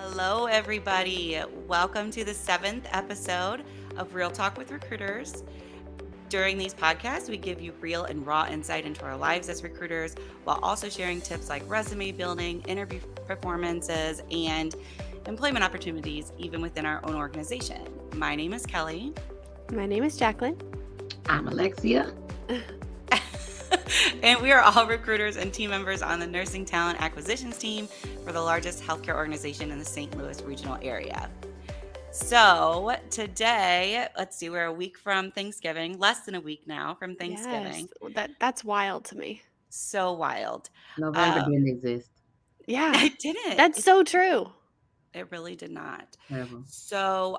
Hello, everybody. Welcome to the seventh episode of Real Talk with Recruiters. During these podcasts, we give you real and raw insight into our lives as recruiters while also sharing tips like resume building, interview performances, and employment opportunities, even within our own organization. My name is Kelly. My name is Jaclyn. I'm Alexia. And we are all recruiters and team members on the nursing talent acquisitions team for the largest healthcare organization in the St. Louis regional area. So today, let's see, we're a week from Thanksgiving, less than a week now from Yes, Thanksgiving. that's wild to me. So wild. November Um, didn't exist Yeah, it didn't. that's so true. It really did not. ever. So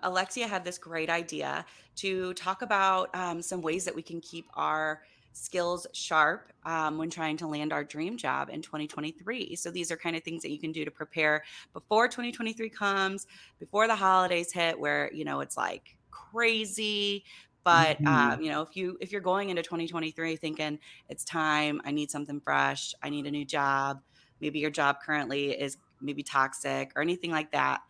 Alexia had this great idea to talk about some ways that we can keep our skills sharp when trying to land our dream job in 2023. So these are kind of things that you can do to prepare before 2023 comes, before the holidays hit, where it's like crazy. But Hmm. if you're going into 2023 thinking it's time, I need something fresh, I need a new job. Maybe your job currently is maybe toxic or anything like that,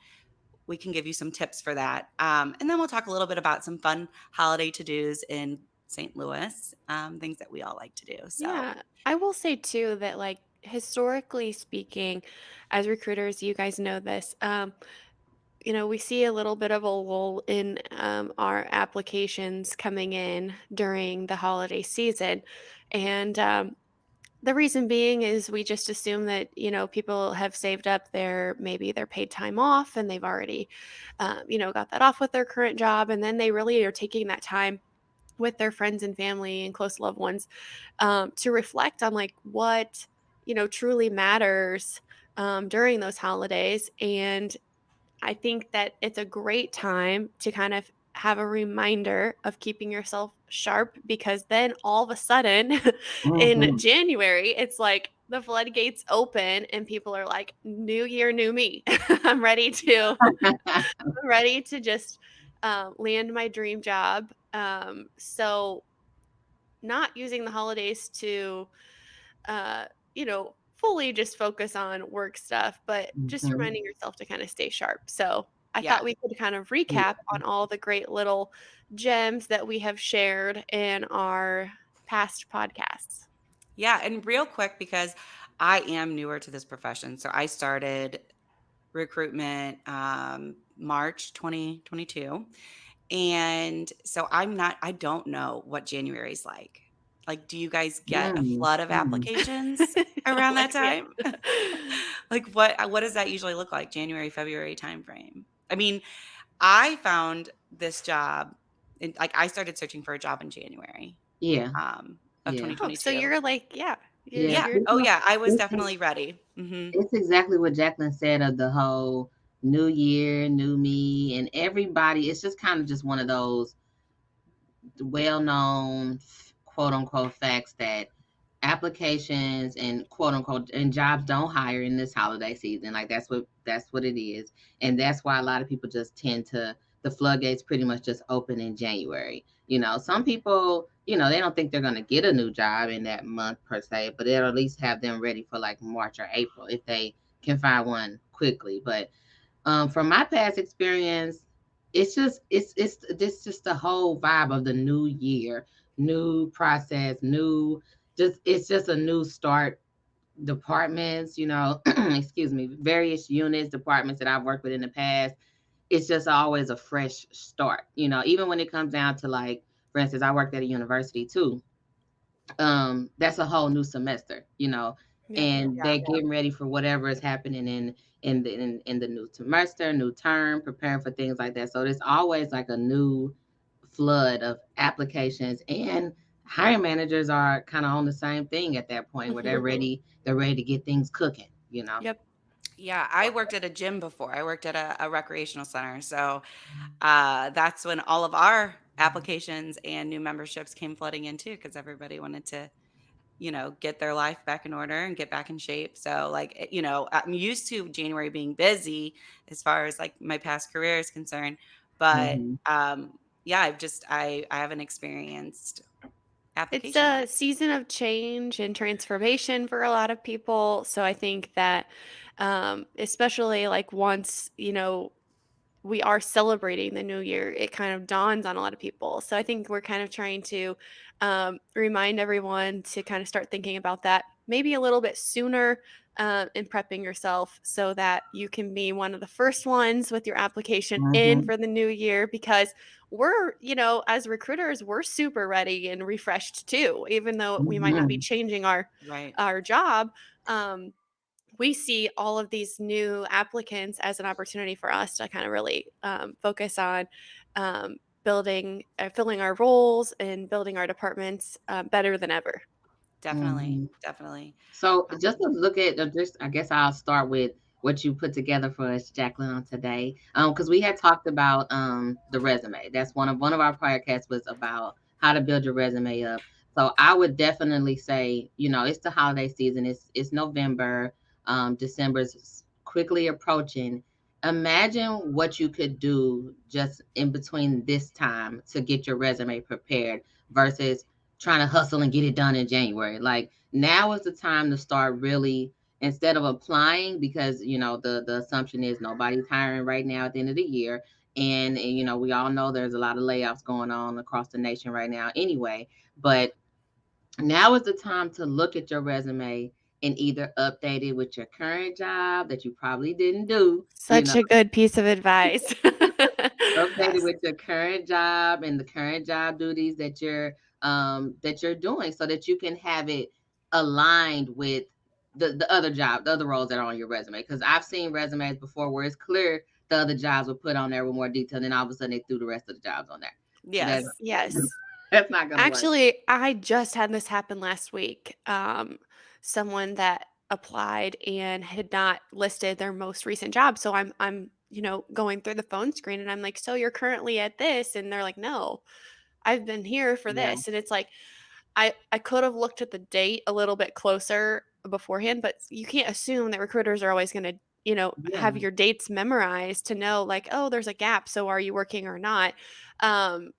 we can give you some tips for that. And then we'll talk a little bit about some fun holiday to dos in St. Louis, things that we all like to do. So, Yeah, I will say too that historically speaking, as recruiters, you guys know this. We see a little bit of a lull in our applications coming in during the holiday season, and the reason being is we just assume that, people have saved up their paid time off and they've already, got that off with their current job. And then they really are taking that time with their friends and family and close loved ones to reflect on what, truly matters during those holidays. And I think that it's a great time to kind of have a reminder of keeping yourself sharp because then all of a sudden in Hmm. January, it's like the floodgates open and people are like, new year, new me. I'm ready to just land my dream job. So not using the holidays to fully just focus on work stuff, but just Hmm. reminding yourself to kind of stay sharp. So I yeah. thought we could kind of recap on all the great little gems that we have shared in our past podcasts. Yeah. And real quick, because I am newer to this profession. So I started recruitment March 2022. And so I don't know what January's like. Like, do you guys get a Mm, flood of mm. applications around that Alexia. time? Like, what does that usually look like? January, February timeframe? I mean, I found this job like I started searching for a job in January Yeah, of yeah, Oh, so 2022. you're like, yeah, you're yeah. Yeah. you're Oh yeah, I was It's, definitely ready. it's exactly what Jaclyn said of the whole new year, new me, and everybody. It's just kind of just one of those well-known quote unquote facts that applications and quote unquote and jobs don't hire in this holiday season. Like that's what it is. And that's why a lot of people just tend to the floodgates pretty much just open in January. Some people, they don't think they're gonna get a new job in that month per se, but it'll at least have them ready for like March or April if they can find one quickly. But from my past experience, it's just the whole vibe of the new year, new process, new just it's just a new start. Departments, excuse me, various units, departments that I've worked with in the past. It's just always a fresh start. Even when it comes down to like, for instance, I worked at a university too. That's a whole new semester, yep. and they're getting ready for whatever is happening in the new semester, new term, preparing for things like that. So there's always like a new flood of applications, and hiring managers are kind of on the same thing at that point where they're Mhm. ready to get things cooking. Yep. Yeah, I worked at a gym before. I worked at a recreational center. So that's when all of our applications and new memberships came flooding in too, because everybody wanted to, get their life back in order and get back in shape. So, like, I'm used to January being busy as far as like my past career is concerned. But Hmm. yeah, I haven't experienced It's application a wise. season of change and transformation for a lot of people. So I think that, especially like once, we are celebrating the new year, it kind of dawns on a lot of people. So I think we're kind of trying to remind everyone to kind of start thinking about that maybe a little bit sooner, in prepping yourself so that you can be one of the first ones with your application in Mhm. for the new year, because as recruiters, we're super ready and refreshed too, even though we might not be Mhm. changing our Right. job. Um, we see all of these new applicants as an opportunity for us to kind of really focus on filling our roles and building our departments better than ever. Definitely. Mhm. Definitely. So just Um, to look at just, I guess I'll start with what you put together for us, Jaclyn, on today. Because we had talked about the resume. That's one of our podcasts was about how to build your resume up. So I would definitely say, it's the holiday season. It's November. December's quickly approaching. Imagine what you could do just in between this time to get your resume prepared versus trying to hustle and get it done in January. Like now is the time to start really, instead of applying, because the assumption is nobody's hiring right now at the end of the year. And we all know there's a lot of layoffs going on across the nation right now anyway. But now is the time to look at your resume and either update it with your current job that you probably didn't do, Such a good piece of advice. updated yes. with your current job and the current job duties that you're doing, so that you can have it aligned with the other roles that are on your resume. Because I've seen resumes before where it's clear the other jobs were put on there with more detail, and then all of a sudden they threw the rest of the jobs on there. That Yes. Yes. that's not gonna work. Actually, I just had this happen last week. Someone that applied and had not listed their most recent job. So I'm going through the phone screen and I'm like, "So you're currently at this?" And they're like, "No, I've been here for Yeah, this." And it's like I could have looked at the date a little bit closer beforehand, but you can't assume that recruiters are always gonna, have yeah, your dates memorized to know like, "Oh, there's a gap, so are you working or not?" Um,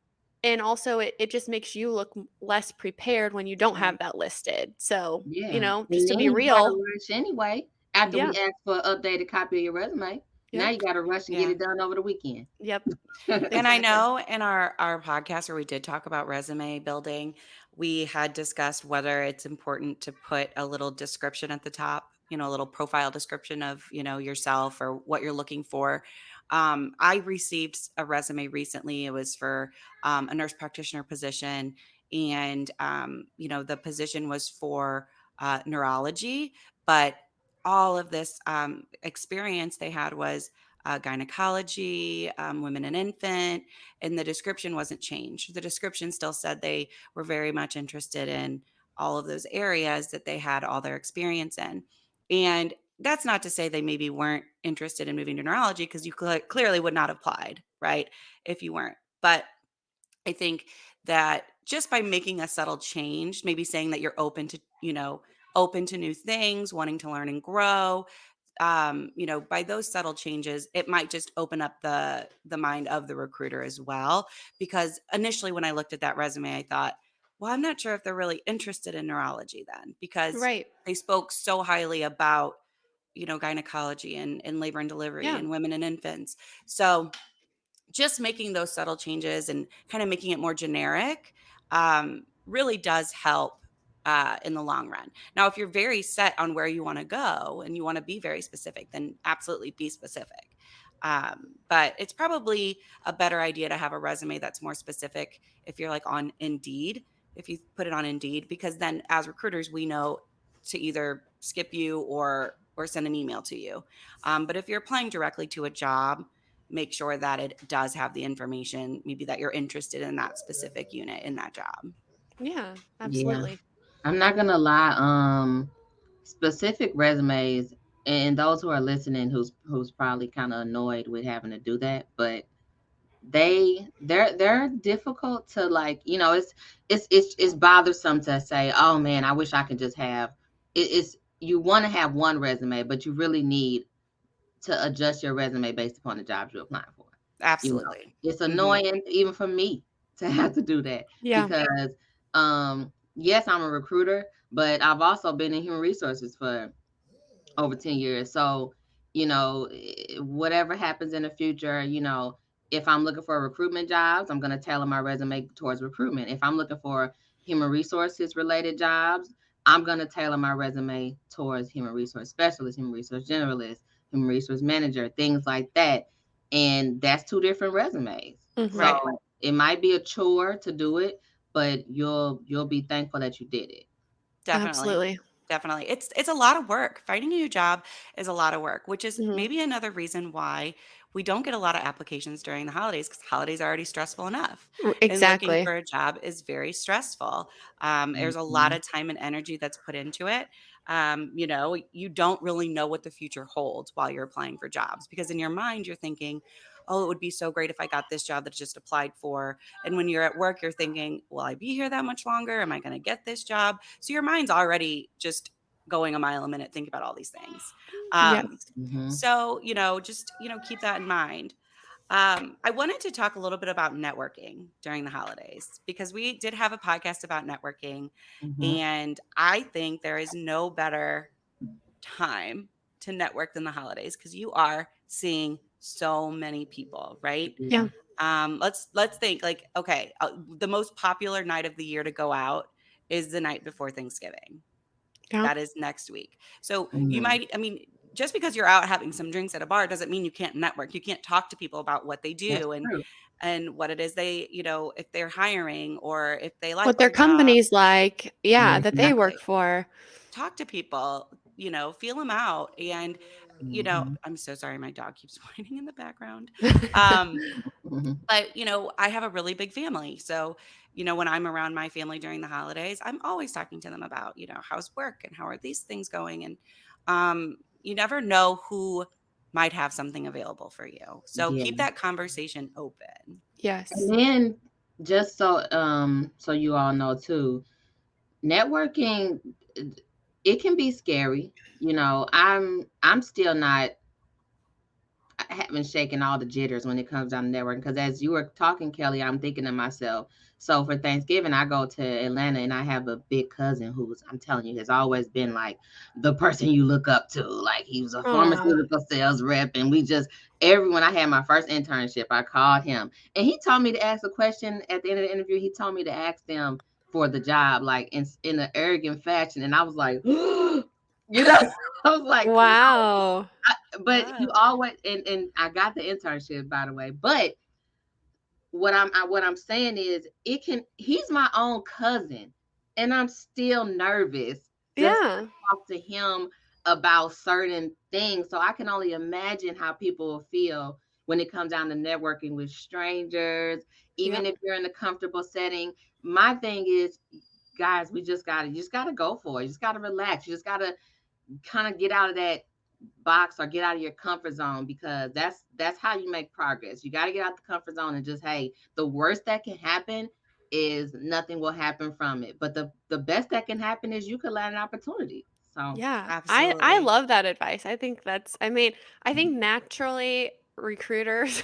and also it just makes you look less prepared when you don't Right. have that listed. So, yeah. just And to then be you gotta real. rush anyway. After we Yeah. ask for an updated copy of your resume, now Yep. you gotta rush and get Yeah. it done over the weekend. Yep. And I Exactly. know in our podcast where we did talk about resume building, we had discussed whether it's important to put a little description at the top, a little profile description of, yourself or what you're looking for. I received a resume recently. It was for a nurse practitioner position. And, the position was for neurology, but all of this experience they had was gynecology, women and infant, and the description wasn't changed. The description still said they were very much interested in all of those areas that they had all their experience in. And that's not to say they maybe weren't interested in moving to neurology because you clearly would not have applied, right? If you weren't. But I think that just by making a subtle change, maybe saying that you're open to, open to new things, wanting to learn and grow, by those subtle changes, it might just open up the mind of the recruiter as well. Because initially, when I looked at that resume, I thought, well, I'm not sure if they're really interested in neurology then, because Right. they spoke so highly about gynecology and labor and delivery Yeah. and women and infants. So just making those subtle changes and kind of making it more generic really does help in the long run. Now, if you're very set on where you want to go and you want to be very specific, then absolutely be specific. But it's probably a better idea to have a resume that's more specific if you're like on Indeed, if you put it on Indeed, because then as recruiters, we know to either skip you or send an email to you. But if you're applying directly to a job, make sure that it does have the information, maybe that you're interested in that specific unit in that job. Yeah. Yeah. Absolutely. I'm not gonna lie. Specific resumes, and those who are listening, who's probably kind of annoyed with having to do that, but they're difficult to, like, it's bothersome to say, oh man, I wish I could just have it's you want to have one resume, but you really need to adjust your resume based upon the jobs you're applying for. Absolutely. It's Hmm. annoying even for me to have to do that Yeah. because Yes, I'm a recruiter, but I've also been in human resources for over 10 years. So, whatever happens in the future, if I'm looking for recruitment jobs, I'm going to tailor my resume towards recruitment. If I'm looking for human resources related jobs, I'm going to tailor my resume towards human resource specialist, human resource generalist, human resource manager, things like that. And that's two different resumes. Mhm. Right. So it might be a chore to do it, but you'll be thankful that you did it. Definitely. Absolutely. Definitely. It's a lot of work. Finding a new job is a lot of work, which is Mhm. maybe another reason why we don't get a lot of applications during the holidays because holidays are already stressful enough. And looking Exactly. for a job is very stressful. There's a lot Mhm. of time and energy that's put into it. You don't really know what the future holds while you're applying for jobs because in your mind, you're thinking, oh, it would be so great if I got this job that I just applied for. And when you're at work, you're thinking, will I be here that much longer? Am I going to get this job? So your mind's already just going a mile a minute thinking about all these things. Um, Yes. Mhm. just keep that in mind. I wanted to talk a little bit about networking during the holidays because we did have a podcast about networking, Mhm. and I think there is no better time to network than the holidays because you are seeing so many people, right? Yeah. Yeah. Let's think like okay, the most popular night of the year to go out is the night before Thanksgiving. Yeah. That is next week. So you Mhm. might, I mean, just because you're out having some drinks at a bar doesn't mean you can't network. You can't talk to people about what they That's do true. and what it is if they're hiring or if they like What their their job. company's like, yeah, that they Mhm. work Exactly. for. Talk to people, feel them out. And, Mhm. I'm so sorry. My dog keeps whining in the background. Um, Mhm. But, I have a really big family. So, when I'm around my family during the holidays, I'm always talking to them about, how's work and how are these things going? And you never know who might have something available for you. So Yeah. keep that conversation open. And Yes. then just so you all know too, networking it can be scary. I'm still not I haven't shaken all the jitters when it comes down to networking. Because as you were talking, Kelly, I'm thinking to myself. So for Thanksgiving, I go to Atlanta, and I have a big cousin who's, I'm telling you, has always been like the person you look up to. Like he was a Oh, pharmaceutical sales rep, and we just when I had my first internship, I called him, and he told me to ask a question at the end of the interview. He told me to ask them for the job, like in an arrogant fashion, and I was like, I was like, wow. but you Wow. always and I got the internship by the way. But what I'm saying is he's my own cousin and I'm still nervous just to Yeah. talk to him about certain things. So I can only imagine how people will feel when it comes down to networking with strangers, even Yep. if you're in a comfortable setting. My thing is, guys, you just gotta go for it. You just gotta relax. You just gotta kind of get out of that box or get out of your comfort zone because that's how you make progress. You got to get out the comfort zone and just hey, the worst that can happen is nothing will happen from it. But the best that can happen is you could land an opportunity. So, Yeah. I Absolutely. love that advice. I think that's I mean, I think naturally recruiters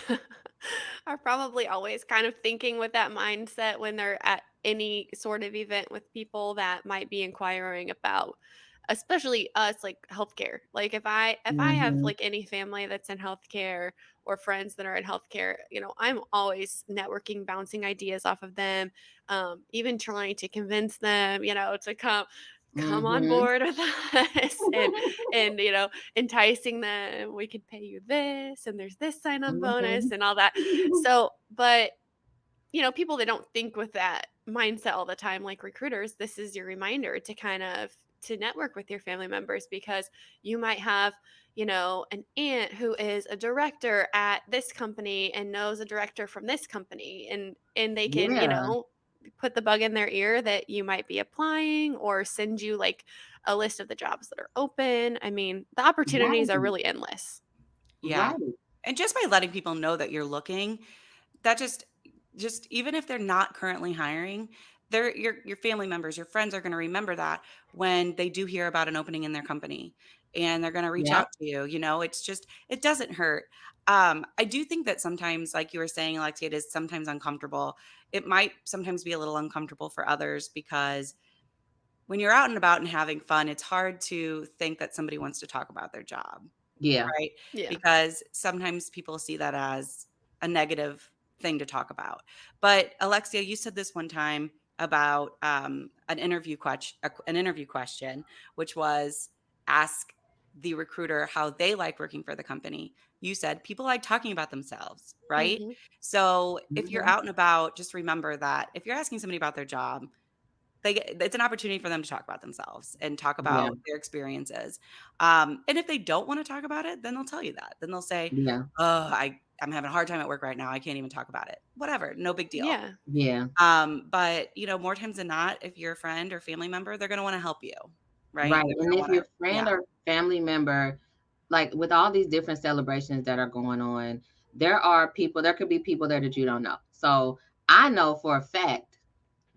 are probably always kind of thinking with that mindset when they're at any sort of event with people that might be inquiring about especially us like healthcare. Like if I have mhm, like any family that's in healthcare or friends that are in healthcare, I'm always networking, bouncing ideas off of them, even trying to convince them, to come on mhm. board with us and enticing them, we could pay you this and there's this sign on bonus Mhm. and all that. So but people that don't think with that mindset all the time like recruiters, this is your reminder to kind of to network with your family members because you might have an aunt who is a director at this company and knows a director from this company and they can Yeah, put the bug in their ear that you might be applying or send you like a list of the jobs that are open. I mean, the opportunities are right, really endless. Yeah. right. And just by letting people know that you're looking, that just even if they're not currently hiring, your family members, your friends are going to remember that when they do hear about an opening in their company. and they're gonna reach Yep. out to you, it's just it doesn't hurt. I do think that sometimes, like you were saying, Alexia, it is sometimes uncomfortable. It might sometimes be a little uncomfortable for others because when you're out and about and having fun, it's hard to think that somebody wants to talk about their job, Yeah. right? Yeah. Because sometimes people see that as a negative thing to talk about. But Alexia, you said this one time about an interview question, which was ask the recruiter how they like working for the company. You said people like talking about themselves, right? Mhm. So if you're Hmm. out and about, just remember that if you're asking somebody about their job, it's an opportunity for them to talk about themselves and talk Yeah. about their experiences. And if they don't want to talk about it, then they'll tell you that. Then they'll say, Yeah. "Oh, I'm having a hard time at work right now. I can't even talk about it." Whatever, no big deal. Yeah. Yeah. But more times than not, if you're a friend or family member, they're going to want to help you, right? Right. They're And going to if want your to, friend yeah, or family member, like with all these different celebrations that are going on, there could be people there that you don't know. So I know for a fact,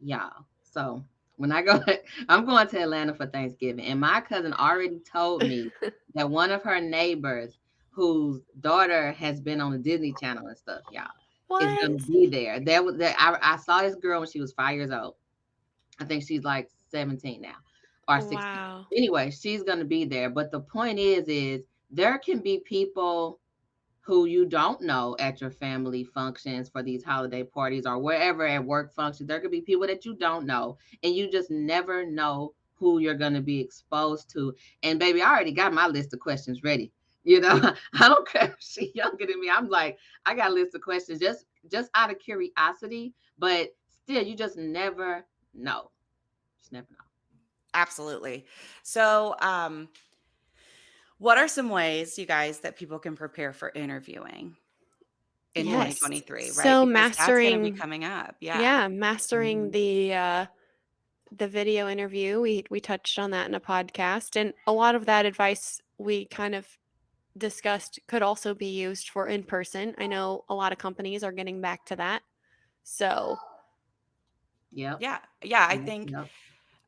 y'all. So when I go, I'm going to Atlanta for Thanksgiving, and my cousin already told me that one of her neighbors, whose daughter has been on the Disney Channel and stuff, y'all, is What? going to be there. I saw this girl when she was 5 years old. I think she's like 17 now or 16. Wow. Anyway, she's going to be there. But the point is there can be people who you don't know at your family functions for these holiday parties or wherever at work functions. There could be people that you don't know, and you just never know who you're going to be exposed to. And baby, I already got my list of questions ready. I don't care if she's younger than me. I'm like, I got a list of questions just out of curiosity, but still, you just never know. Just never know. absolutely. So, what are some ways, you guys, that people can prepare for interviewing in Yes. 2023, right? So Because that's going to be mastering coming up. Yeah. yeah, mastering Mhm. the video interview. We touched on that in a podcast, and a lot of that advice we kind of discussed could also be used for in person. I know a lot of companies are getting back to that. So, Yep. Yeah. Yeah. I Yep. think Yep.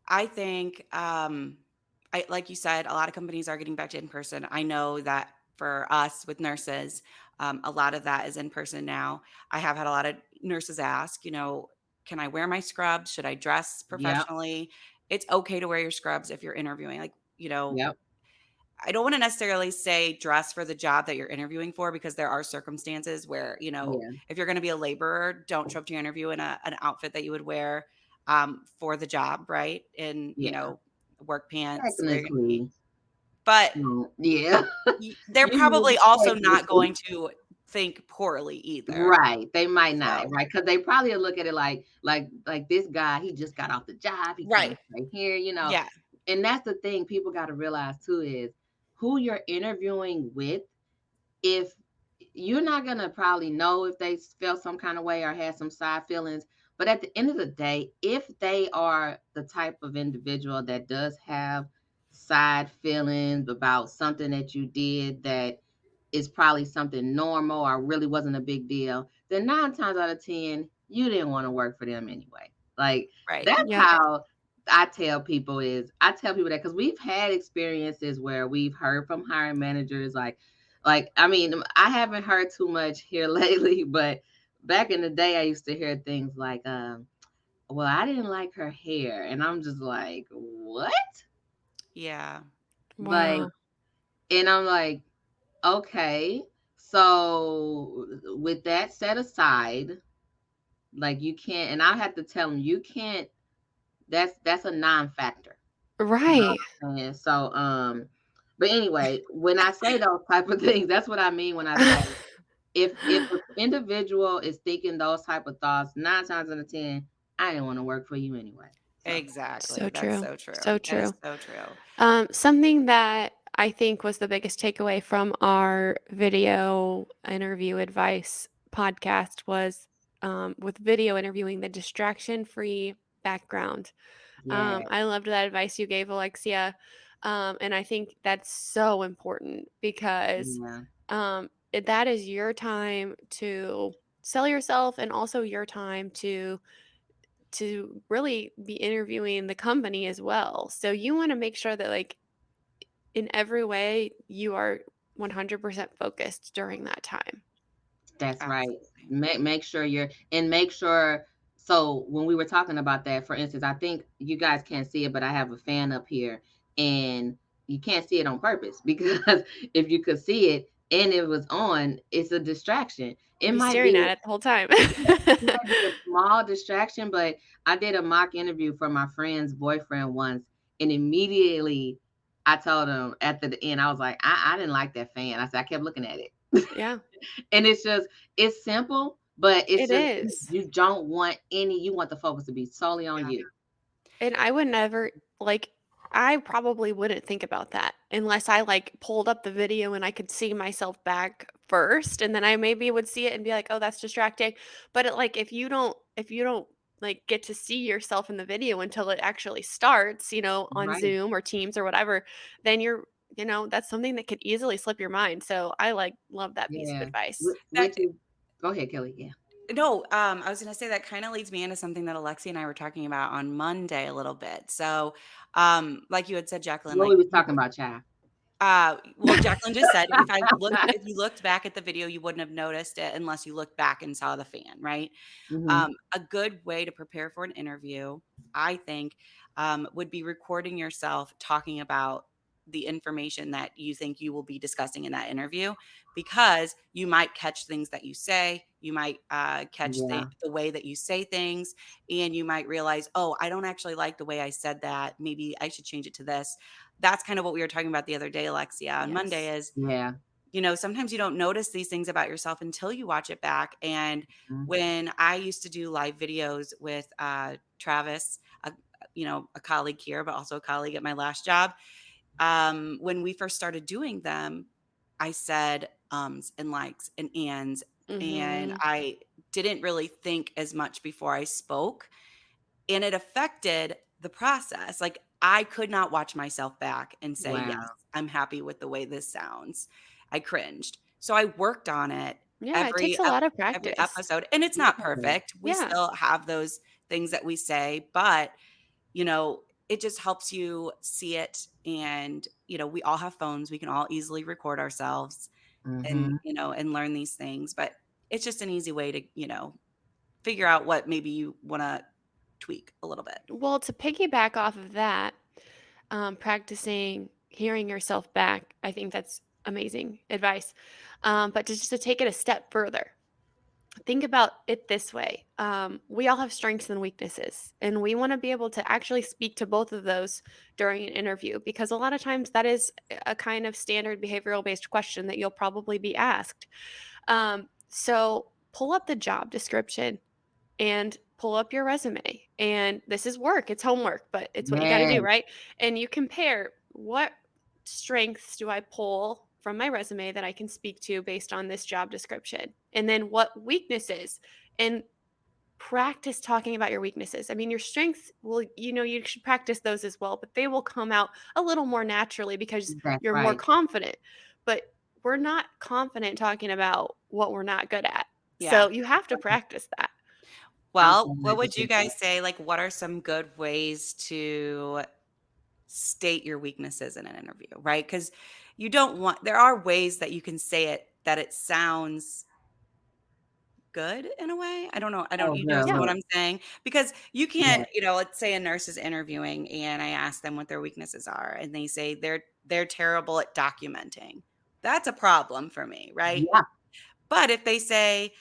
I think, like you said, a lot of companies are getting back to in person. I know that for us with nurses, a lot of that is in person now. I have had a lot of nurses ask, can I wear my scrubs? Should I dress Yep. professionally? It's okay to wear your scrubs if you're interviewing. Like, Yep. I don't want to necessarily say dress for the job that you're interviewing for because there are circumstances where, Yeah. if you're going to be a laborer, don't show up to your interview in an outfit that you would wear for the job, right? In, Yeah. work pants where you're going to be. Technically. But Yeah. they're You probably also not technically. going to think poorly either. Right. They might not, So, right? Because they probably will look at it like this guy, he just got off the job. He right. came right here. Yeah. And that's the thing people got to realize too is who you're interviewing with. If you're not gonna probably know if they felt some kind of way or had some side feelings, but at the end of the day, if they are the type of individual that does have side feelings about something that you did that is probably something normal or really wasn't a big deal, then 9 times out of 10, you didn't want to work for them anyway. Like Right. that's yep. how I tell people that because we've had experiences where we've heard from hiring managers like I mean I haven't heard too much here lately, but back in the day I used to hear things like well, I didn't like her hair, and I'm just like, what? Yeah. Like, Wow. and I'm like, okay, so with that set aside, like you can't, and I have to tell them you can't. That's a non-factor. You know Right. what I'm saying? So, but anyway, when I say those type of things, that's what I mean when I say if an individual is thinking those type of thoughts, 9 times out of 10, I didn't want to work for you anyway. So, Exactly. So That's true. so true. So That is true. so true. Something that I think was the biggest takeaway from our video interview advice podcast was with video interviewing, the distraction free background. yeah, I loved that advice you gave, Alexia. And I think that's so important because yeah, that is your time to sell yourself and also your time to really be interviewing the company as well. So you want to make sure that like in every way, you are 100% focused during that time. That's right. Absolutely. Make sure you're and make sure so when we were talking about that, for instance, I think you guys can't see it, but I have a fan up here and you can't see it on purpose because if you could see it and it was on, it's a distraction. It You'd be might staring be at it the whole time. it might be a small distraction, but I did a mock interview for my friend's boyfriend once, and immediately I told him at the end, I was like, I didn't like that fan. I said I kept looking at it. Yeah, And it's just it's simple, but it's it just is. you don't want any you want the focus to be solely on Yeah. you. And I would never like I probably wouldn't think about that unless I like pulled up the video and I could see myself back first and then I maybe would see it and be like, "Oh, that's distracting." But like if you don't like get to see yourself in the video until it actually starts, on Right. Zoom or Teams or whatever, then that's something that could easily slip your mind. So I like love that piece of Yeah. advice. That Which is go ahead, Kelly. Yeah. no, I was gonna say that kinda leads me into something that Alexia and I were talking about on Monday a little bit. So, like you had said, Jacqueline, What like we was talking about, child. well, Jacqueline just said if you looked back at the video, you wouldn't have noticed it unless you looked back and saw the fan, right? Mhm. A good way to prepare for an interview, I think, would be recording yourself talking about the information that you think you will be discussing in that interview, because you might catch things that you say, you might catch Yeah. the way that you say things, and you might realize, oh, I don't actually like the way I said that. Maybe I should change it to this. That's kind of what we were talking about the other day, Alexia, on Yes. Monday is, Yeah. sometimes you don't notice these things about yourself until you watch it back. And Mhm. when I used to do live videos with Travis, a colleague here, but also a colleague at my last job, when we first started doing them, I said ums and likes and ands, and Mhm. I didn't really think as much before I spoke, and it affected the process. Like, I could not watch myself back and say, "Yes, Wow. I'm happy with the way this sounds." I cringed. So I worked on it Yeah, it every takes a lot of every practice. episode, and it's not Yeah. perfect. We Yeah. still have those things that we say, but, it just helps you see it, and, we all have phones. We can all easily record ourselves and, Mhm. and learn these things, but it's just an easy way to, figure out what maybe you wanna tweak a little bit. Well, to piggyback off of that, practicing hearing yourself back, I think that's amazing advice. But just to take it a step further, think about it this way. We all have strengths and weaknesses, and we want to be able to actually speak to both of those during an interview because a lot of times that is a kind of standard behavioral based question that you'll probably be asked. So pull up the job description and pull up your resume. And this is work, it's homework, but it's what you got to do, Yes. right? And you compare what strengths do I pull from my resume that I can speak to based on this job description? And then what weaknesses? And practice talking about your weaknesses. I mean, your strengths will, you should practice those as well, but they will come out a little more naturally because That's you're more right. confident. But we're not confident talking about what we're not good at. Yeah. So you have to practice that. I'm Well, so what glad you would you said guys that. say? Like, what are some good ways to state your weaknesses in an interview, right? Because there are ways that you can say it that it sounds good in a way. I don't know. I don't, Oh, you know girl, Yeah. what look. I'm saying? Because you can't, Yeah. let's say a nurse is interviewing and I ask them what their weaknesses are and they say they're terrible at documenting. That's a problem for me, right? Yeah. But if they say,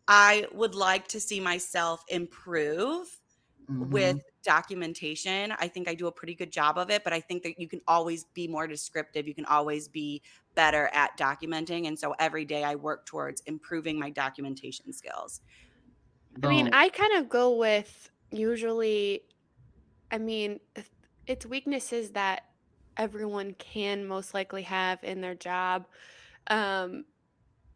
I would like to see myself improve with Mhm. documentation, I think I do a pretty good job of it, but I think that you can always be more descriptive. You can always be better at documenting. And so every day I work towards improving my documentation skills. I mean, Boom. I kind of go with usually, I mean, it's weaknesses that everyone can most likely have in their job. Um,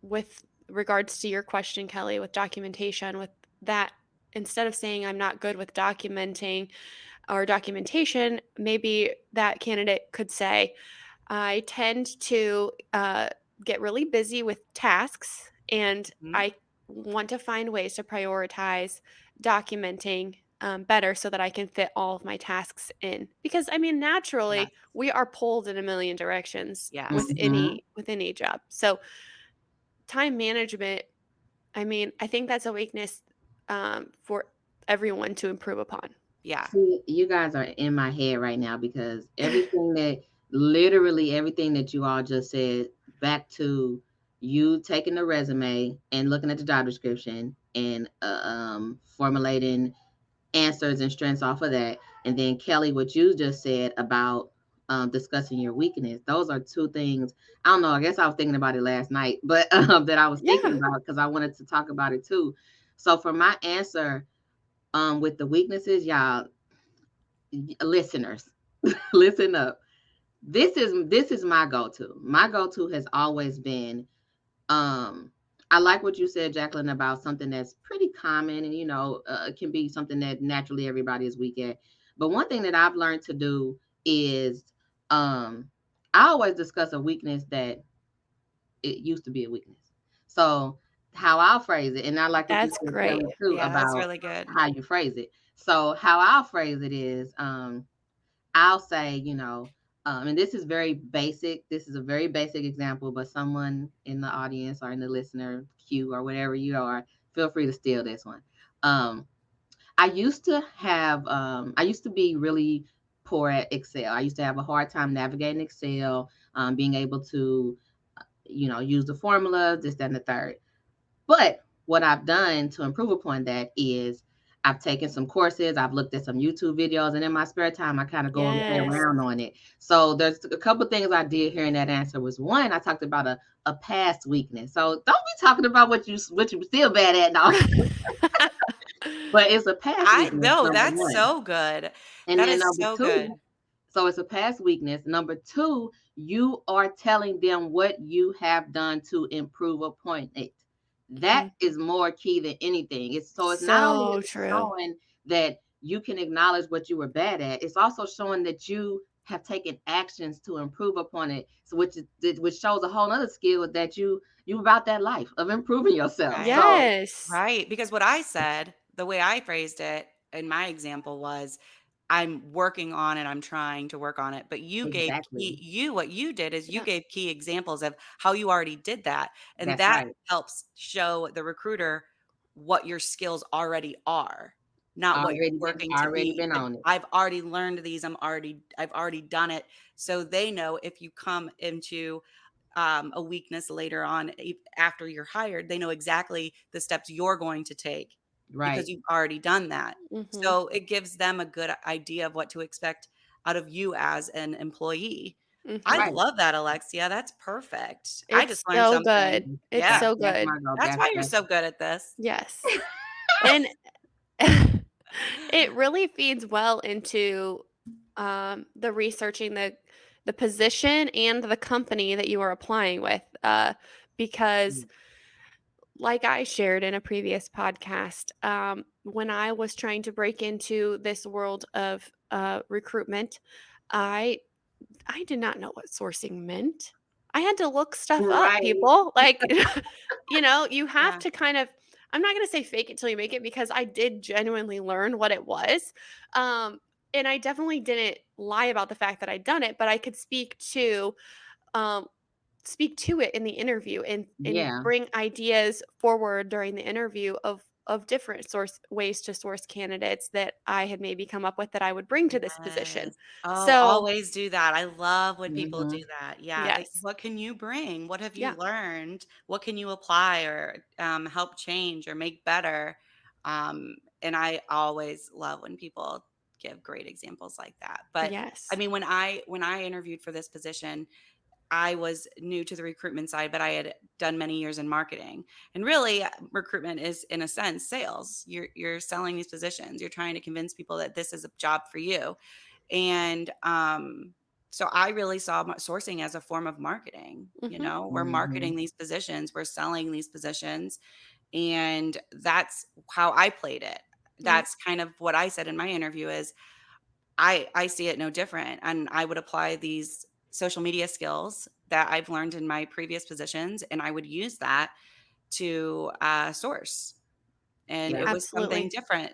with regards to your question, Kelly, with documentation, with that, instead of saying I'm not good with documenting or documentation, maybe that candidate could say, I tend to get really busy with tasks and Mhm. I want to find ways to prioritize documenting better so that I can fit all of my tasks in. Because I mean, Yes. naturally, we are pulled in a million directions Yes. with any job. So time management, I mean, I think that's a weakness for everyone to improve upon. Yeah. See, you guys are in my head right now because everything that literally everything that you all just said, back to you taking the resume and looking at the job description and formulating answers and strengths off of that. And then Kelly, what you just said about discussing your weakness. Those are two things. I don't know. I guess I was thinking about it last night, but that I was thinking Yeah. about because I wanted to talk about it too. So for my answer, with the weaknesses, y'all listeners, listen up. This is my go-to. My go-to has always been I like what you said, Jaclyn, about something that's pretty common and it can be something that naturally everybody is weak at. But one thing that I've learned to do is I always discuss a weakness that it used to be a weakness. So how I'll phrase it, and I like what you That's said, great. Kelly, too, Yeah, that's about really good. how you phrase it. So how I'll phrase it is I'll say, and this is very basic. This is a very basic example, but someone in the audience or in the listener queue or whatever you are, feel free to steal this one. Um, I used to be really poor at Excel. I used to have a hard time navigating Excel, being able to, use the formulas, this, that, and the third. But what I've done to improve upon that is I've taken some courses, I've looked at some YouTube videos, and in my spare time, I kind of go and play Yes. around on it. So there's a couple things I did here in that answer was one, I talked about a past weakness. So don't be talking about what you still bad at now, but it's a past I weakness, no, number that's one. so good. And That then is number so two, good. so it's a past weakness. Number two, you are telling them what you have done to improve upon it. That Mhm. is more key than anything. It's not only So is it true. showing that you can acknowledge what you were bad at, it's also showing that you have taken actions to improve upon it. So which shows a whole other skill that you about that life of improving yourself. Right. So Yes. Right, because what I said, the way I phrased it in my example was, "I'm working on it, I'm trying to work on it," but you gave exactly. what you did is you Yeah. gave key examples of how you already did that, and That's that right. helps show the recruiter what your skills already are, not what you're working to Already be. been Like, on it. I've already learned these, I've already done it, so they know if you come into a weakness later on after you're hired, they know exactly the steps you're going to take because Right. you've already done that. Mhm. So it gives them a good idea of what to expect out of you as an employee. I Mhm. Right. love that, Alexia. That's perfect. I just It's learned so good. something. It's Yeah. so That's good. my goal. That's why you're so good at this. Yes. And it really feeds well into the researching the position and the company that you are applying with, because Mm. like I shared in a previous podcast, when I was trying to break into this world of recruitment, I I did not know what sourcing meant. I had to look stuff up, Right. people. Like, you have Yeah. to kind of, I'm not going to say fake it till you make it because I did genuinely learn what it was. Um, and I definitely didn't lie about the fact that I'd done it, but I could um, speak to it in the interview and Yeah. bring ideas forward during the interview of different source ways to source candidates that I had maybe come up with that I would bring to this position. Yes. Oh, So, always do that. I love when people do Mhm. that. Yeah, they yes. what can you bring? What have you Yeah. learned? What can you apply or, help change or make better? And I always love when people give great examples like that. But, I Yes. mean, when I interviewed for this position, I was new to the recruitment side, but I had done many years in marketing. And really, recruitment is in a sense sales. You're selling these positions. You're trying to convince people that this is a job for you. And so I really saw sourcing as a form of marketing. Mhm. We're Mhm. marketing these positions, we're selling these positions, and that's how I played it. Yep. That's kind of what I said in my interview is I see it no different, and I would apply these social media skills that I've learned in my previous positions, and I would use that to, source, and Yeah. it was something Absolutely. different.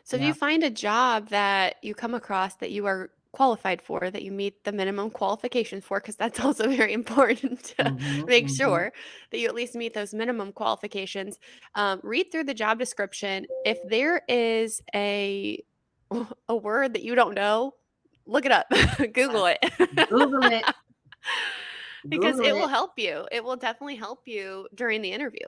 So if you Yeah. find a job that you come across that you are qualified for, that you meet the minimum qualifications for, because that's also very important to Mm-hmm, make mm-hmm. sure that you at least meet those minimum qualifications. Read through the job description. If there is a word that you don't know, look it up, Google it. Google it. Because Google it will it. help you. It will definitely help you during the interview.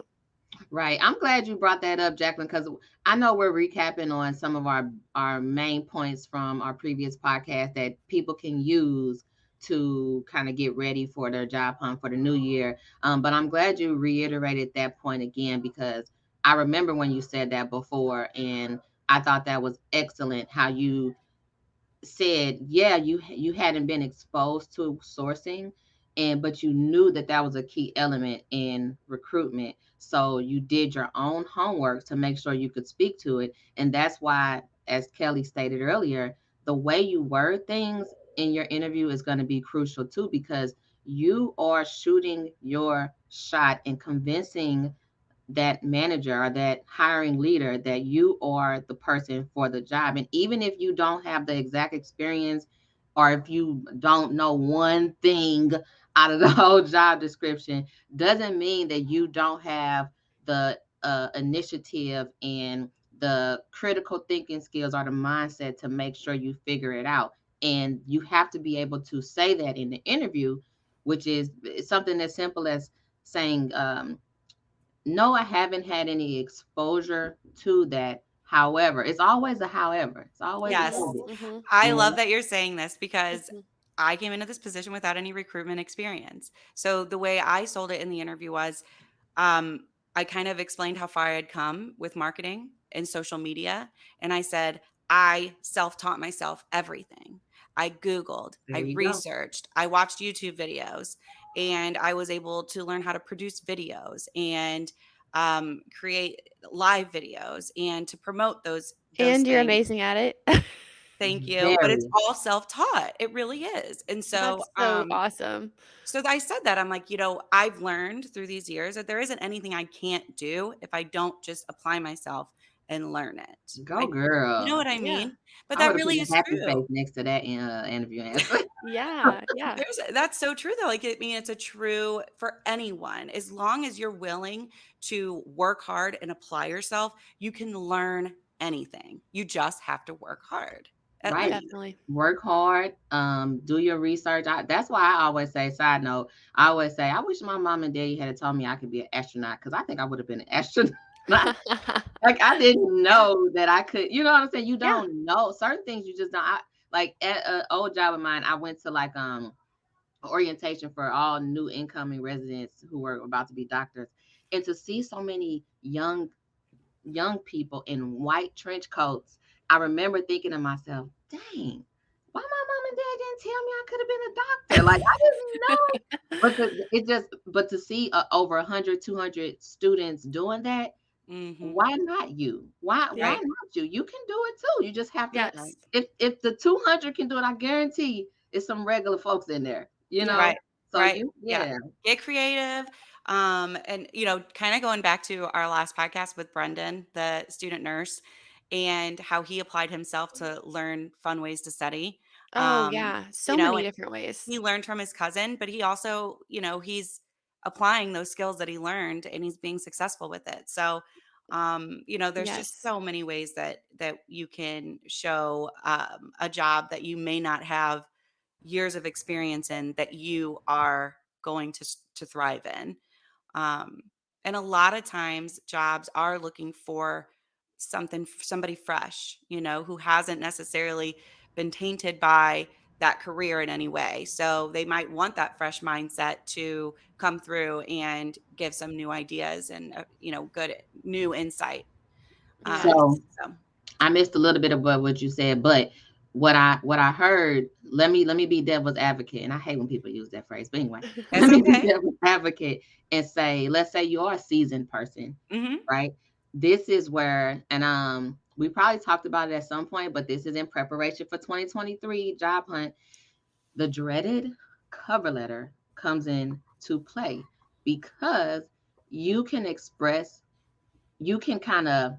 Right. I'm glad you brought that up, Jaclyn, because I know we're recapping on some of our main points from our previous podcast that people can use to kind of get ready for their job hunt for the new year. But I'm glad you reiterated that point again because I remember when you said that before, and I thought that was excellent. How you said, yeah, you hadn't been exposed to sourcing, and but you knew that that was a key element in recruitment. So you did your own homework to make sure you could speak to it, and that's why, as Kelly stated earlier, the way you word things in your interview is going to be crucial too, because you are shooting your shot and convincing that manager or that hiring leader that you are the person for the job. And even if you don't have the exact experience or if you don't know one thing out of the whole job description, doesn't mean that you don't have the initiative and the critical thinking skills or the mindset to make sure you figure it out. And you have to be able to say that in the interview, which is something as simple as saying, no, I haven't had any exposure to that. However, it's always a however. It's always a Yes. Mhm, pivot. mhm, I You love know? that you're saying this because mhm. I came into this position without any recruitment experience. So the way I sold it in the interview was um, I kind of explained how far I had come with marketing and social media. And I said, I self taught myself everything. I Googled, There I you go. researched, I watched YouTube videos, and I was able to learn how to produce videos and create live videos and to promote those And you're things. amazing at it. Thank you, but it's Very. all self-taught, it really is, and so, That's so awesome. so I said that, I'm like, I've learned through these years that there isn't anything I can't do if I don't just apply myself and learn it. Go girl. You know what I Yeah. mean? But I would that have put really a is happy true. face next to that interview answer. Yeah, yeah. That's so true though, like, I mean, it's a true for anyone. As long as you're willing to work hard and apply yourself, you can learn anything. You just have to work hard at Right. learning. Definitely. Work hard. Do your research. That's why I always say, side note, I always say, I wish my mom and daddy had told me I could be an astronaut because I think I would have been an astronaut. Like I didn't Yeah. know that I could, you know what I'm saying? You Yeah. don't know certain things you just don't. Like at an old job of mine, I went to like orientation for all new incoming residents who were about to be doctors. And to see so many young people in white trench coats, I remember thinking to myself, dang, why my mom and dad didn't tell me I could have been a doctor? Like I didn't know. But to see over 100, 200 students doing that, Mhm. why not you? Why Yeah. Right. not you? You can do it too. You just have to. Yes. If the 200 can do it, I guarantee it's some regular folks in there. You Yeah. know. Right, So right, you, yeah. yeah, Get creative, and, kinda going back to our last podcast with Brendan, the student nurse, and how he applied himself to learn fun ways to study, Oh, um, yeah. you So know, many and different ways. he learned from his cousin, but he also, he's applying those skills that he learned, and he's being successful with it, so, there's just Yes. so many ways that you can show, a job that you may not have years of experience in that you are going to thrive in. Um, and a lot of times jobs are looking for somebody fresh, who hasn't necessarily been tainted by that career in any way. So they might want that fresh mindset to come through and give some new ideas and good new insight. Yes. so So I missed a little bit about what you said, but what I heard, let me be devil's advocate. And I hate when people use that phrase, but anyway, it's let me be okay. devil's advocate and say, let's say you are a seasoned person, Hmm. right? This is where, and we probably talked about it at some point, but this is in preparation for 2023 job hunt. The dreaded cover letter comes in to play because you can express, you can kind of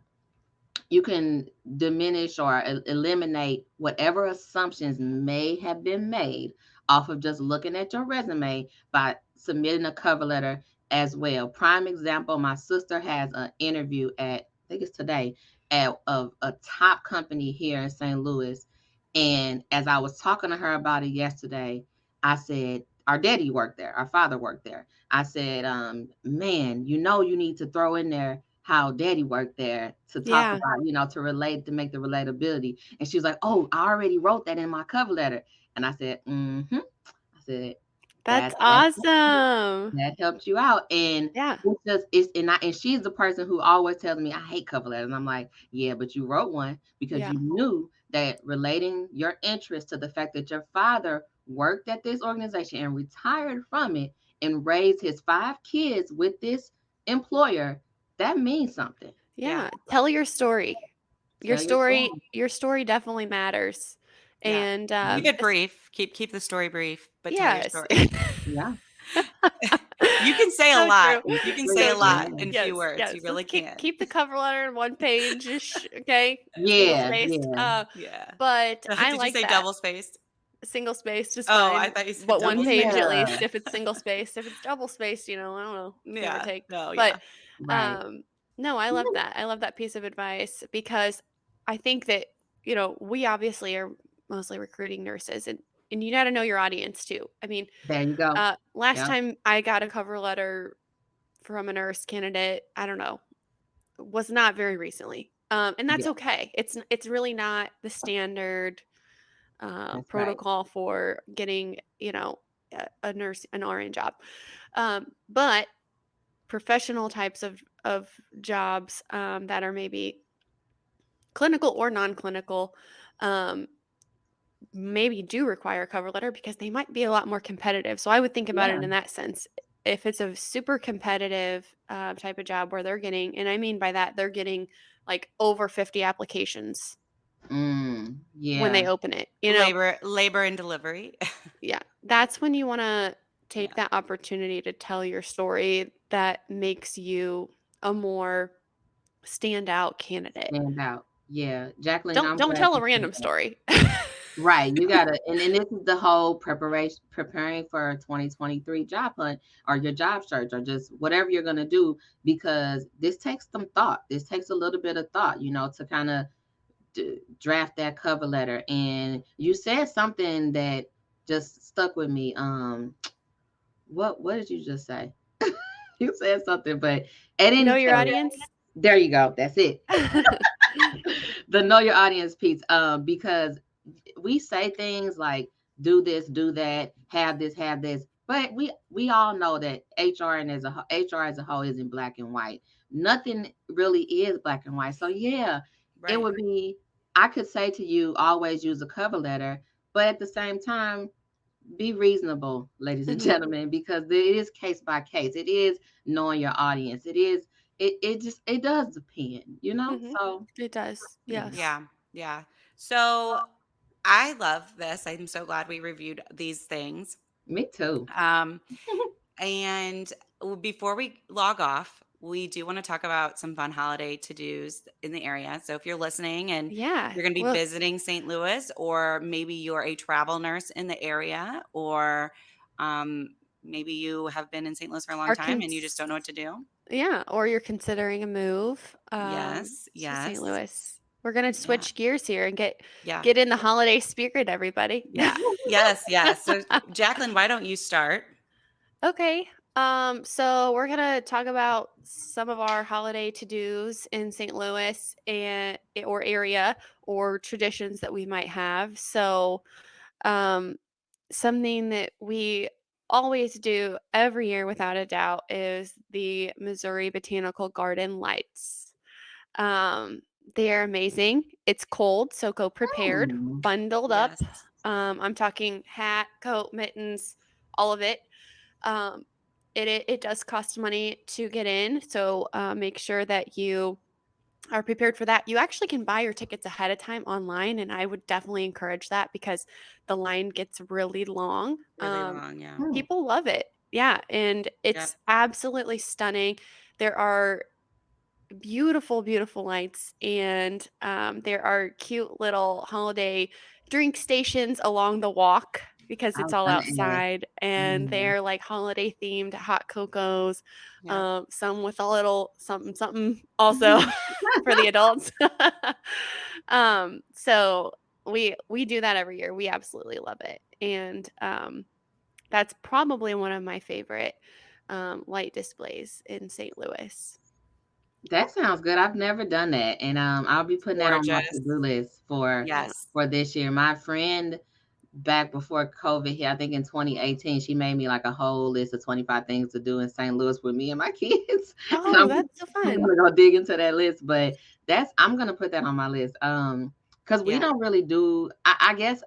you can diminish or eliminate whatever assumptions may have been made off of just looking at your resume by submitting a cover letter as well. Prime example, my sister has an interview at, I think it's today, at a top company here in St. Louis. And as I was talking to her about it yesterday, I said, our daddy worked there, our father worked there. I said, man, you need to throw in there how daddy worked there to talk Yeah, about, to relate, to make the relatability. And she was like, oh, I already wrote that in my cover letter. And I said, mm-hmm. I said, that's that awesome. that helped you out. And Yeah, and she's the person who always tells me I hate cover letters. And I'm like, yeah, but you wrote one because yeah, you knew that relating your interest to the fact that your father worked at this organization and retired from it and raised his 5 kids with this employer, that means something. Yeah. yeah. Tell your story. Your Tell your story story. your story definitely matters. Yeah. And, Keep it brief. Keep the story brief, but tell your yes. story. Yeah. You can say a So lot. true. You can say So a true. lot Yeah. in few Yes, words. yes. You really Let's keep can. keep the cover letter in one page, okay? Single Yeah. spaced. Yeah. Yeah. But I Did you like say that. double spaced? Single spaced is Oh, I fine, thought you said but one double page spaced. at Yeah. least if it's single spaced. If it's double spaced, I don't know, give or Yeah. take. No, But, yeah. Right. um, no, I love that. I love that piece of advice because I think that, we obviously are mostly recruiting nurses and you gotta know your audience too. I mean, There you go. last Yep. time I got a cover letter from a nurse candidate, I don't know, was not very recently. And that's Yeah. okay. It's really not the standard That's right. protocol for getting, a nurse, an RN job. But professional types of jobs that are maybe clinical or non-clinical, um, maybe do require a cover letter because they might be a lot more competitive. So I would think about it Yeah. in that sense. If it's a super competitive type of job where they're getting, and I mean by that, they're getting like over 50 applications when they Yeah. open it, Labor and delivery. yeah, that's when you want to take Yeah. that opportunity to tell your story that makes you a more standout candidate. Stand out. Yeah. Jacqueline, Don't I'm don't glad tell a you said random that. story. Right. You gotta, and this is the whole preparing for 2023 job hunt or your job search or just whatever you're gonna do, because this takes some thought. This takes a little bit of thought, to kind of draft that cover letter. And you said something that just stuck with me. What did you just say? You said something, but at Know any your audience. there you go. That's it. The know your audience piece. Because we say things like do this, do that, have this, but we all know that HR as a whole isn't black and white. Nothing really is black and white. So yeah, it Right. would be. I could say to you, always use a cover letter, but at the same time, be reasonable, ladies and Mhm, gentlemen, because it is case by case. It is knowing your audience. It is. It does depend, mhm. So It does. yeah, Yes. Yeah. Yeah. So I love this. I'm so glad we reviewed these things. me too. Um, And before we log off, we do want to talk about some fun holiday to dos in the area. So if you're listening and Yeah. you're going to be Well, visiting St. Louis, or maybe you're a travel nurse in the area, or um, maybe you have been in St. Louis for a long our time and you just cons don't know what to do. yeah, or you're considering a move Yes, to St. yes, Louis. We're gonna yeah, switch gears here and get yeah, get in the holiday spirit, everybody. yeah, yes, yes. So, Jaclyn, why don't you start? Okay. So we're gonna talk about some of our holiday to-dos in St. Louis and or area or traditions that we might have. So, um, something that we always do every year without a doubt is the Missouri Botanical Garden lights. Um, they're amazing. It's cold, so go prepared, Mm. bundled up. Yes, I'm talking hat, coat, mittens, all of it. Um, it does cost money to get in, so make sure that you are prepared for that. You actually can buy your tickets ahead of time online, and I would definitely encourage that because the line gets really long. really long. Yeah, Mm. People love it. Yeah, and yep. it's absolutely stunning. There are beautiful, beautiful lights, and there are cute little holiday drink stations along the walk because I it's was all gonna ask. outside, and Mhm. they're like holiday themed hot cocos, Yep. some with a little something something also for the adults. So we do that every year. We absolutely love it, and that's probably one of my favorite light displays in St. Louis. That sounds good. I've never done that, and I'll be It's putting that on my gorgeous. to-do list Yes. for this year. My friend back before COVID hit, I think in 2018, she made me like a whole list of 25 things to do in St. Louis with me and my kids. And Oh, that's so I'm fun. gonna go dig into that list, but I'm gonna put that on my list. Because we Yeah. don't really do. I guess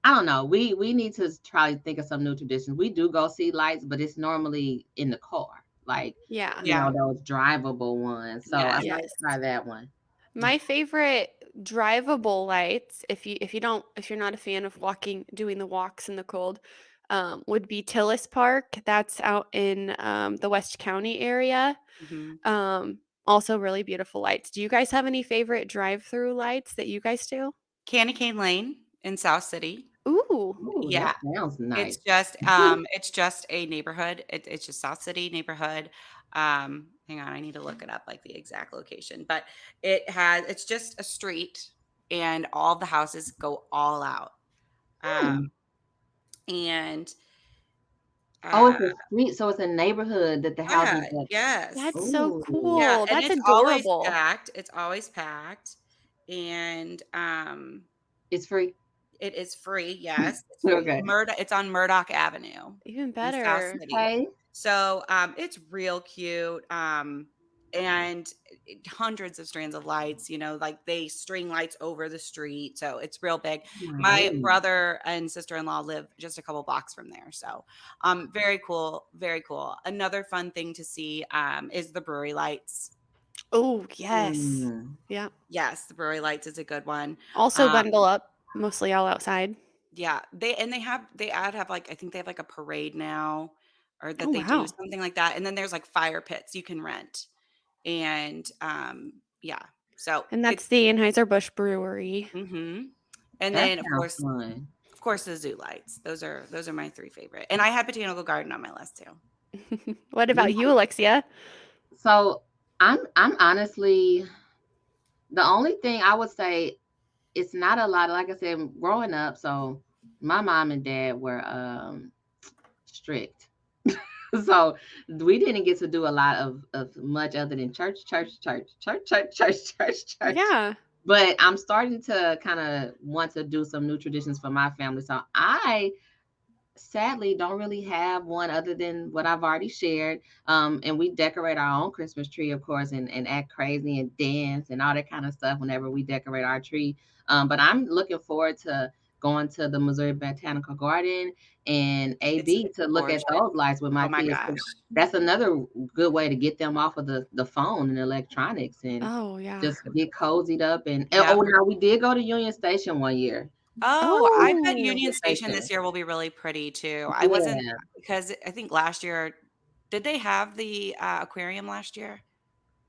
I don't know. We need to try to think of some new traditions. We do go see lights, but it's normally in the car, like Yeah. Yeah. those drivable ones. So I'd Yes. like to Yes. try that one. My favorite drivable lights, if you're not a fan of walking doing the walks in the cold, would be Tillis Park. That's out in, the West County area. Mhm. Also really beautiful lights. Do you guys have any favorite drive-through lights that you guys do? Candy Cane Lane in South City. Ooh. Ooh, that Yeah. sounds nice. It's just a neighborhood. It's just South City neighborhood. Hang on, I need to look it up, like the exact location, but it's just a street, and all the houses go all out. Hmm. Um, and Oh, uh, it's a street, so it's a neighborhood that the houses yeah, that. That's yes, so Ooh. yeah, cool. and That's it's always adorable. packed. It's always packed, and It's free? it is free. Yes, it's free. Okay. It's on Murdoch Avenue Even in South better. City. Okay. So, it's real cute, and hundreds of strands of lights, like they string lights over the street, so it's real big. My Nice. brother and sister-in-law live just a couple blocks from there, so, very cool, very cool. Another fun thing to see, is the brewery lights. Oh, yes. Mm. Yeah. Yes, the brewery lights is a good one. Also Um, bundle up, mostly all outside. yeah, they have, like I think they have, like, a parade now, or Oh, that they do wow. something like that, and then there's, like, fire pits you can rent. And, yeah, so And it's that's the Anheuser-Busch Brewery. mhm. And That then, sounds fun. of course, the zoo lights. Those are my 3 favorite. And I had Botanical Garden on my list too. What about you, Alexia? So I'm honestly the only thing I would say it's not a lot. Like I said, growing up, so my mom and dad were strict. So we didn't get to do a lot of much other than church, church, church, church, church, church, church, church. Yeah. But I'm starting to kind of want to do some new traditions for my family. So I sadly don't really have one other than what I've already shared. And we decorate our own Christmas tree, of course, and act crazy and dance and all that kind of stuff whenever we decorate our tree. But I'm looking forward to going to the Missouri Botanical Garden and It's AB to look gorgeous. at those lights with my Oh my kids. gosh. That's another good way to get them off of the phone and electronics and Oh, yeah. just get cozied up. And Yep. oh, now we did go to Union Station one year. Oh, I bet Oh, Union Union Station this Station. year will be really pretty too. I wasn't, Yeah, because I think last year, did they have the, aquarium last year?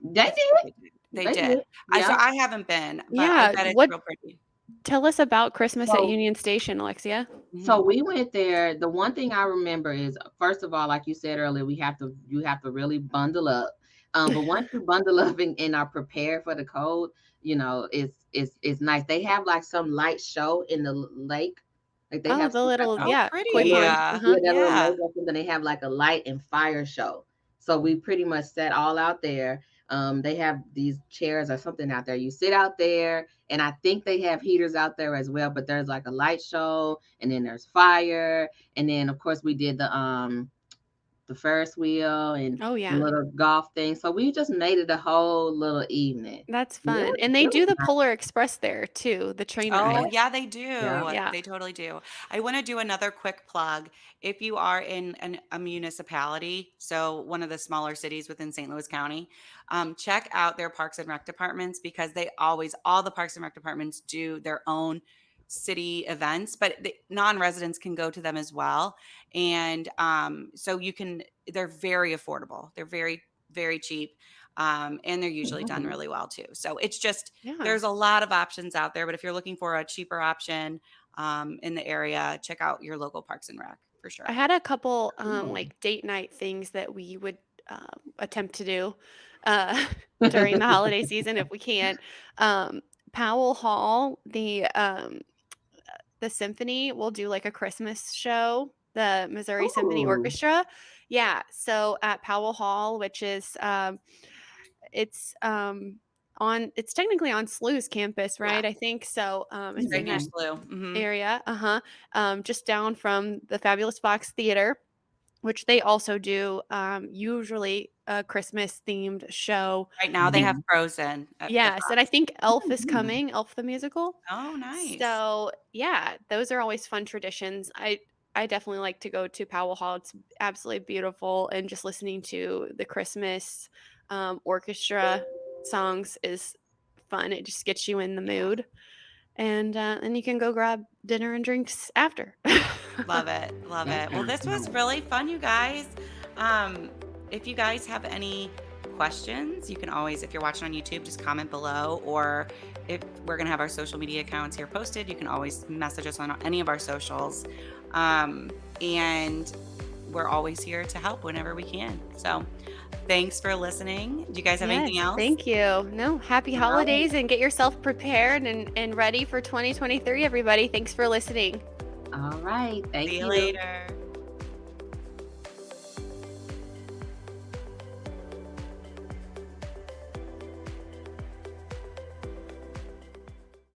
they I did. think they did. They They did. did. So Yeah. I haven't been, but I yeah. bet it's What real pretty. Tell us about Christmas at So Union Station, Alexia. so Mhm. we went there. The one thing I remember is first of all, like you said earlier, you have to really bundle up. But once you bundle up and are prepared for the cold, it's nice. They have like some light show in the lake. Like they Oh, have the some type little of Oh, yeah, that pretty. little quivering. Uh-huh. yeah, that little Yeah. lake or something. They have like a light and fire show. So we pretty much sat all out there. They have these chairs or something out there. You sit out there, and I think they have heaters out there as well. But there's like a light show, and then there's fire, and then of course we did the Ferris wheel and Oh, the yeah. little golf thing. So we just made it a whole little evening. That's And fun. And they it do was the nice. Polar Express there too, the train Oh, ride. yeah, they Yeah. do. Yeah. They totally do. I wanna do another quick plug. If you are in a municipality, so one of the smaller cities within St. Louis County, check out their Parks and Rec departments, because all the Parks and Rec departments do their own city events, but the non-residents can go to them as well. And, so they're very affordable. They're very, very cheap. And they're usually done Mhm. really well too. So it's just Yeah. there's a lot of options out there, but if you're looking for a cheaper option in the area, check out your local Parks and Rec for I sure. had a couple, Cool. like, date night things that we would, attempt to do, uh, during the holiday season if we can. Um, Powell Hall, the symphony will do, like, a Christmas show, the Missouri Symphony Ooh. Orchestra. Yeah, so at Powell Hall, which is, it's, it's technically on SLU's campus, Yeah, right? I think so, it's it's right in near that Mhm. SLU. area, just down from the Fabulous Fox Theater, which they also do, usually a Christmas-themed show. Right now they have Mhm. Frozen at the Yes, and I think Elf is Mhm. coming, Elf the musical. Oh, nice. So, yeah, those are always fun traditions. I definitely like to go to Powell Hall. It's absolutely beautiful, and just listening to the Christmas, orchestra songs is fun. It just gets you in the Yeah, mood, and you can go grab dinner and drinks after. love it, love That it. Well, sounds this was nice. really fun, you guys. Um, if you guys have any questions, you can always, if you're watching on YouTube, just comment below, or if we're gonna have our social media accounts here posted, you can always message us on any of our socials. Um, and we're always here to help whenever we can. So thanks for listening. Do you guys have anything Yes, else? thank you. No, happy All right. holidays and get yourself prepared and ready for 2023, everybody. Thanks for listening. All right. See Thank you you. later.